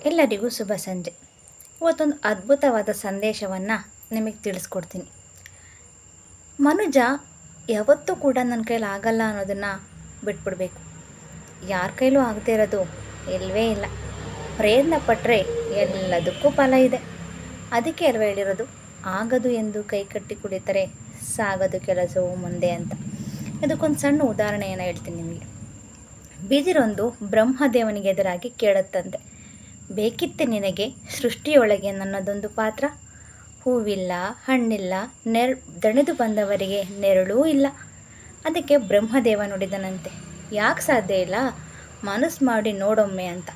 ಎಲ್ಲರಿಗೂ ಶುಭ ಸಂಜೆ. ಇವತ್ತೊಂದು ಅದ್ಭುತವಾದ ಸಂದೇಶವನ್ನು ನಿಮಗೆ ತಿಳಿಸ್ಕೊಡ್ತೀನಿ. ಮನುಜ ಯಾವತ್ತೂ ಕೂಡ ನನ್ನ ಕೈಲಿ ಆಗಲ್ಲ ಅನ್ನೋದನ್ನು ಬಿಟ್ಬಿಡ್ಬೇಕು. ಯಾರ ಕೈಲೂ ಆಗದೇ ಇರೋದು ಇಲ್ಲವೇ ಇಲ್ಲ. ಪ್ರಯತ್ನ ಪಟ್ಟರೆ ಎಲ್ಲದಕ್ಕೂ ಫಲ ಇದೆ. ಅದಕ್ಕೆ ಅಲ್ವ ಹೇಳಿರೋದು, ಆಗದು ಎಂದು ಕೈ ಕಟ್ಟಿ ಕುಳಿತರೆ ಸಾಗದು ಕೆಲಸವು ಮುಂದೆ ಅಂತ. ಇದಕ್ಕೊಂದು ಸಣ್ಣ ಉದಾಹರಣೆಯನ್ನು ಹೇಳ್ತೀನಿ ನಿಮಗೆ. ಬಿದಿರೊಂದು ಬ್ರಹ್ಮದೇವನಿಗೆ ಎದುರಾಗಿ ಕೇಳುತ್ತಂತೆ, ಬೇಕಿತ್ತೆ ನಿನಗೆ ಸೃಷ್ಟಿಯೊಳಗೆ ನನ್ನದೊಂದು ಪಾತ್ರ? ಹೂವಿಲ್ಲ, ಹಣ್ಣಿಲ್ಲ, ದಣಿದು ಬಂದವರಿಗೆ ನೆರಳೂ ಇಲ್ಲ. ಅದಕ್ಕೆ ಬ್ರಹ್ಮದೇವ ನುಡಿದನಂತೆ, ಯಾಕೆ ಸಾಧ್ಯ ಇಲ್ಲ, ಮನಸ್ಸು ಮಾಡಿ ನೋಡೊಮ್ಮೆ ಅಂತ.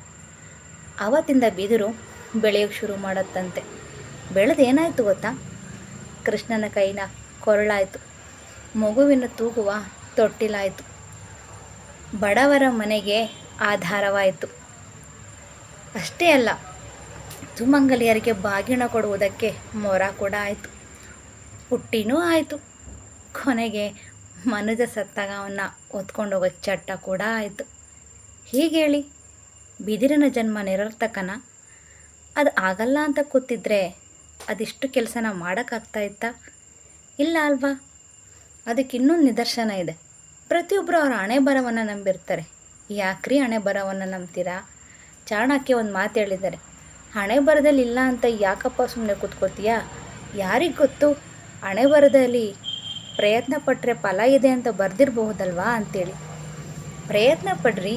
ಆವತ್ತಿಂದ ಬಿದಿರು ಬೆಳೆಯೋಕ್ಕೆ ಶುರು ಮಾಡುತ್ತಂತೆ. ಬೆಳೆದೇನಾಯಿತು ಗೊತ್ತಾ? ಕೃಷ್ಣನ ಕೈನ ಕೊರಳಾಯಿತು, ಮಗುವಿನ ತೂಗುವ ತೊಟ್ಟಿಲಾಯಿತು, ಬಡವರ ಮನೆಗೆ ಆಧಾರವಾಯಿತು. ಅಷ್ಟೇ ಅಲ್ಲ, ಸುಮಂಗಲಿಯರಿಗೆ ಬಾಗಿಣ ಕೊಡುವುದಕ್ಕೆ ಮೊರ ಕೂಡ ಆಯಿತು, ಪುಟ್ಟಿನೂ ಆಯಿತು. ಕೊನೆಗೆ ಮನುಜ ಸತ್ತಾಗ ಅವನ್ನ ಹೊತ್ಕೊಂಡು ಹೋಗೋ ಚಟ್ಟ ಕೂಡ ಆಯಿತು. ಹೀಗೇಳಿ ಬಿದಿರಿನ ಜನ್ಮ ನಿರರ್ಥಕನ? ಅದು ಆಗಲ್ಲ ಅಂತ ಕೂತಿದ್ರೆ ಅದಿಷ್ಟು ಕೆಲಸನ ಮಾಡೋಕ್ಕಾಗ್ತಾಯಿತ್ತಾ? ಇಲ್ಲ ಅಲ್ವಾ? ಅದಕ್ಕೆ ಇನ್ನೊಂದು ನಿದರ್ಶನ ಇದೆ. ಪ್ರತಿಯೊಬ್ಬರು ಅವರ ಹಣೆ ಬರವನ್ನು ನಂಬಿರ್ತಾರೆ. ಯಾಕ್ರಿ ಹಣೆ ಬರವನ್ನು ನಂಬ್ತೀರಾ? ಚಾಣಕ್ಯ ಒಂದು ಮಾತು ಹೇಳಿದ್ದಾರೆ, ಹಣೆ ಬರದಲ್ಲಿ ಇಲ್ಲ ಅಂತ ಯಾಕಪ್ಪ ಸುಮ್ಮನೆ ಕೂತ್ಕೋತೀಯಾ? ಯಾರಿಗೆ ಗೊತ್ತು, ಹಣೆ ಬರದಲ್ಲಿ ಪ್ರಯತ್ನ ಪಟ್ಟರೆ ಫಲ ಇದೆ ಅಂತ ಬರೆದಿರಬಹುದಲ್ವಾ ಅಂತೇಳಿ. ಪ್ರಯತ್ನ ಪಡ್ರಿ,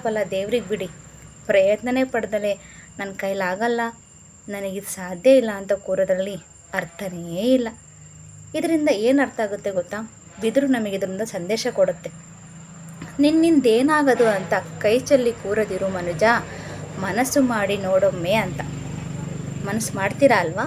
ಫಲ ದೇವ್ರಿಗೆ ಬಿಡಿ. ಪ್ರಯತ್ನನೇ ಪಡೆದಲೇ ನನ್ನ ಕೈಲಾಗಲ್ಲ, ನನಗಿದು ಸಾಧ್ಯ ಇಲ್ಲ ಅಂತ ಕೂರೋದ್ರಲ್ಲಿ ಅರ್ಥನೇ ಇಲ್ಲ. ಇದರಿಂದ ಏನು ಅರ್ಥ ಆಗುತ್ತೆ ಗೊತ್ತಾ? ಬಿದಿರು ನಮಗೆ ಇದರಿಂದ ಸಂದೇಶ ಕೊಡುತ್ತೆ, ನಿನ್ನಿಂದೇನಾಗದು ಅಂತ ಕೈ ಚೆಲ್ಲಿ ಕೂರದಿರು ಮನುಜ, ಮನಸ್ಸು ಮಾಡಿ ನೋಡೊಮ್ಮೆ ಅಂತ. ಮನಸ್ಸು ಮಾಡ್ತೀರಾ ಅಲ್ವಾ?